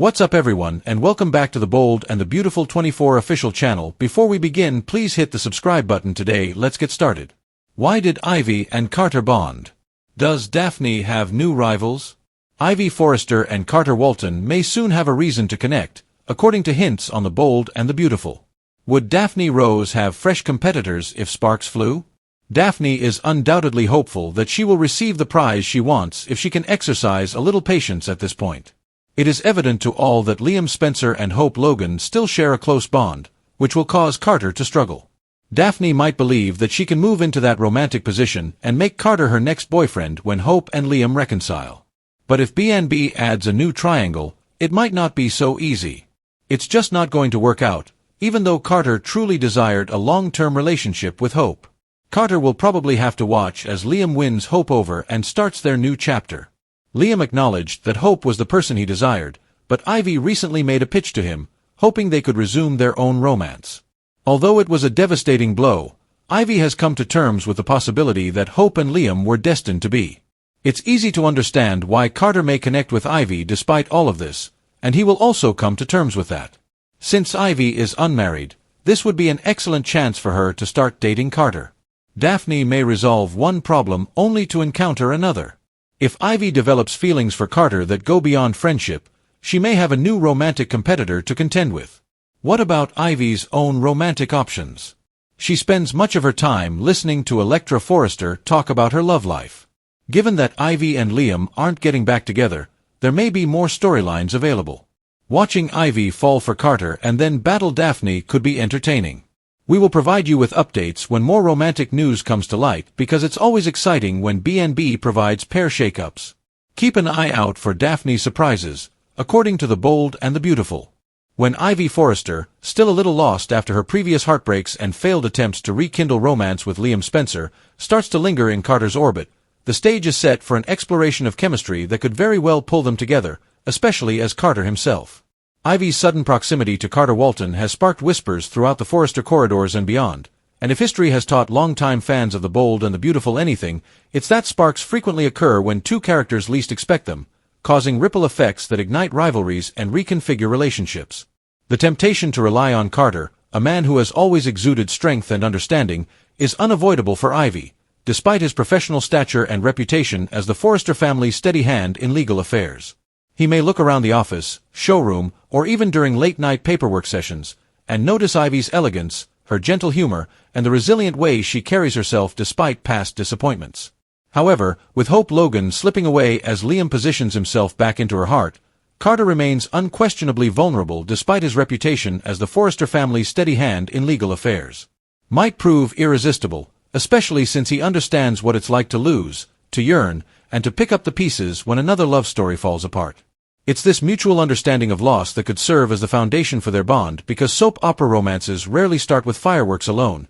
What's up everyone, and welcome back to the Bold and the Beautiful 24 official channel. Before we begin, please hit the subscribe button today. Let's get started. Why did Ivy and Carter bond? Does Daphne have new rivals? Ivy Forrester and Carter Walton may soon have a reason to connect, according to hints on the Bold and the Beautiful. Would Daphne Rose have fresh competitors if sparks flew? Daphne is undoubtedly hopeful that she will receive the prize she wants if she can exercise a little patience at this point. It is evident to all that Liam Spencer and Hope Logan still share a close bond, which will cause Carter to struggle. Daphne might believe that she can move into that romantic position and make Carter her next boyfriend when Hope and Liam reconcile. But if B&B adds a new triangle, it might not be so easy. It's just not going to work out, even though Carter truly desired a long-term relationship with Hope. Carter will probably have to watch as Liam wins Hope over and starts their new chapter. Liam acknowledged that Hope was the person he desired, but Ivy recently made a pitch to him, hoping they could resume their own romance. Although it was a devastating blow, Ivy has come to terms with the possibility that Hope and Liam were destined to be. It's easy to understand why Carter may connect with Ivy despite all of this, and he will also come to terms with that. Since Ivy is unmarried, this would be an excellent chance for her to start dating Carter. Daphne may resolve one problem only to encounter another. If Ivy develops feelings for Carter that go beyond friendship, she may have a new romantic competitor to contend with. What about Ivy's own romantic options? She spends much of her time listening to Electra Forrester talk about her love life. Given that Ivy and Liam aren't getting back together, there may be more storylines available. Watching Ivy fall for Carter and then battle Daphne could be entertaining. We will provide you with updates when more romantic news comes to light because it's always exciting when B&B provides pair shakeups. Keep an eye out for Daphne's surprises, according to the Bold and the Beautiful. When Ivy Forrester, still a little lost after her previous heartbreaks and failed attempts to rekindle romance with Liam Spencer, starts to linger in Carter's orbit, the stage is set for an exploration of chemistry that could very well pull them together, especially as Carter himself. Ivy's sudden proximity to Carter Walton has sparked whispers throughout the Forrester corridors and beyond, and if history has taught longtime fans of the Bold and the Beautiful anything, it's that sparks frequently occur when two characters least expect them, causing ripple effects that ignite rivalries and reconfigure relationships. The temptation to rely on Carter, a man who has always exuded strength and understanding, is unavoidable for Ivy, despite his professional stature and reputation as the Forrester family's steady hand in legal affairs. He may look around the office, showroom, or even during late-night paperwork sessions, and notice Ivy's elegance, her gentle humor, and the resilient way she carries herself despite past disappointments. However, with Hope Logan slipping away as Liam positions himself back into her heart, Carter remains unquestionably vulnerable despite his reputation as the Forrester family's steady hand in legal affairs. Might prove irresistible, especially since he understands what it's like to lose, to yearn, and to pick up the pieces when another love story falls apart. It's this mutual understanding of loss that could serve as the foundation for their bond because soap opera romances rarely start with fireworks alone.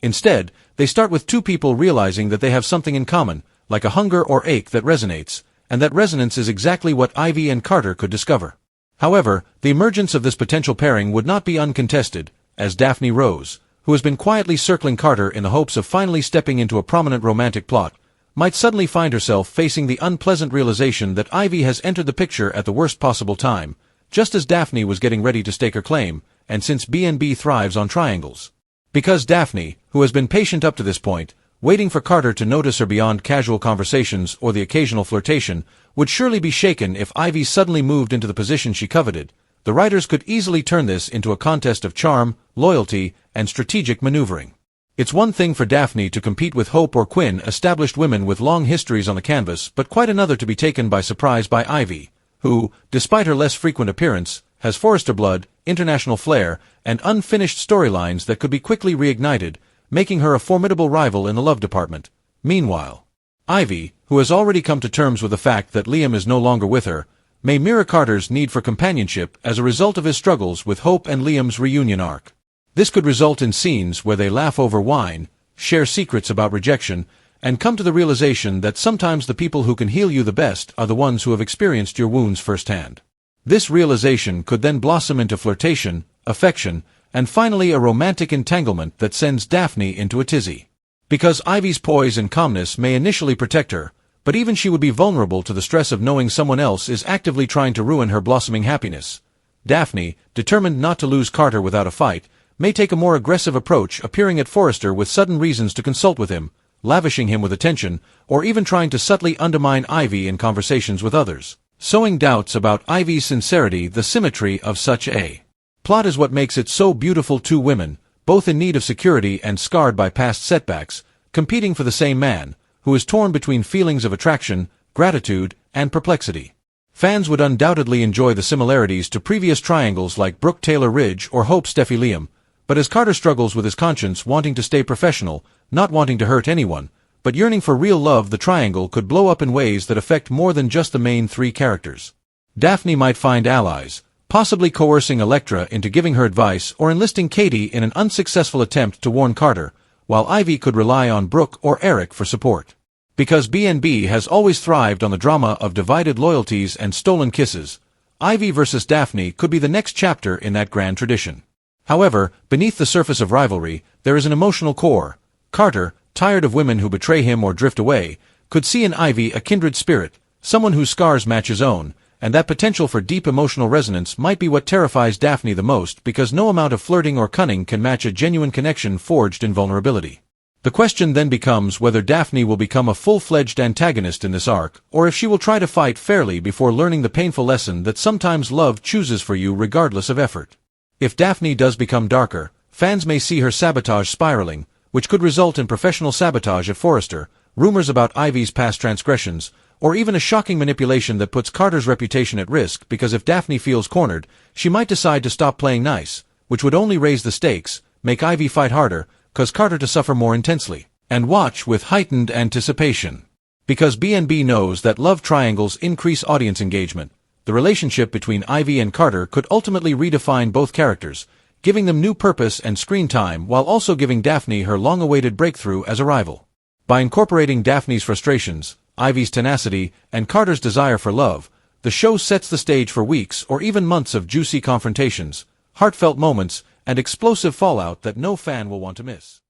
Instead, they start with two people realizing that they have something in common, like a hunger or ache that resonates, and that resonance is exactly what Ivy and Carter could discover. However, the emergence of this potential pairing would not be uncontested, as Daphne Rose, who has been quietly circling Carter in the hopes of finally stepping into a prominent romantic plot, might suddenly find herself facing the unpleasant realization that Ivy has entered the picture at the worst possible time, just as Daphne was getting ready to stake her claim, and since B&B thrives on triangles. Because Daphne, who has been patient up to this point, waiting for Carter to notice her beyond casual conversations or the occasional flirtation, would surely be shaken if Ivy suddenly moved into the position she coveted, the writers could easily turn this into a contest of charm, loyalty, and strategic maneuvering. It's one thing for Daphne to compete with Hope or Quinn, established women with long histories on the canvas, but quite another to be taken by surprise by Ivy, who, despite her less frequent appearance, has Forrester blood, international flair, and unfinished storylines that could be quickly reignited, making her a formidable rival in the love department. Meanwhile, Ivy, who has already come to terms with the fact that Liam is no longer with her, may mirror Carter's need for companionship as a result of his struggles with Hope and Liam's reunion arc. This could result in scenes where they laugh over wine, share secrets about rejection, and come to the realization that sometimes the people who can heal you the best are the ones who have experienced your wounds firsthand. This realization could then blossom into flirtation, affection, and finally a romantic entanglement that sends Daphne into a tizzy. Because Ivy's poise and calmness may initially protect her, But even she would be vulnerable to the stress of knowing someone else is actively trying to ruin her blossoming happiness. Daphne, determined not to lose Carter without a fight, may take a more aggressive approach, appearing at Forrester with sudden reasons to consult with him, lavishing him with attention, or even trying to subtly undermine Ivy in conversations with others. Sowing doubts about Ivy's sincerity. The symmetry of such a plot is what makes it so beautiful. Two women, both in need of security and scarred by past setbacks, competing for the same man, who is torn between feelings of attraction, gratitude, and perplexity. Fans would undoubtedly enjoy the similarities to previous triangles like Brooke Taylor-Ridge or Hope Steffi Liam, but as Carter struggles with his conscience, wanting to stay professional, not wanting to hurt anyone, but yearning for real love, the triangle could blow up in ways that affect more than just the main three characters. Daphne might find allies, possibly coercing Elektra into giving her advice or enlisting Katie in an unsuccessful attempt to warn Carter, while Ivy could rely on Brooke or Eric for support. Because BNB has always thrived on the drama of divided loyalties and stolen kisses, Ivy versus Daphne could be the next chapter in that grand tradition. However, beneath the surface of rivalry, there is an emotional core. Carter, tired of women who betray him or drift away, could see in Ivy a kindred spirit, someone whose scars match his own, and that potential for deep emotional resonance might be what terrifies Daphne the most, because no amount of flirting or cunning can match a genuine connection forged in vulnerability. The question then becomes whether Daphne will become a full-fledged antagonist in this arc, or if she will try to fight fairly before learning the painful lesson that sometimes love chooses for you regardless of effort. If Daphne does become darker, fans may see her sabotage spiraling, which could result in professional sabotage at Forrester, rumors about Ivy's past transgressions, or even a shocking manipulation that puts Carter's reputation at risk, because if Daphne feels cornered, she might decide to stop playing nice, which would only raise the stakes, make Ivy fight harder, cause Carter to suffer more intensely, and watch with heightened anticipation. Because BNB knows that love triangles increase audience engagement, the relationship between Ivy and Carter could ultimately redefine both characters, giving them new purpose and screen time while also giving Daphne her long-awaited breakthrough as a rival. By incorporating Daphne's frustrations, Ivy's tenacity, and Carter's desire for love, the show sets the stage for weeks or even months of juicy confrontations, heartfelt moments, and explosive fallout that no fan will want to miss.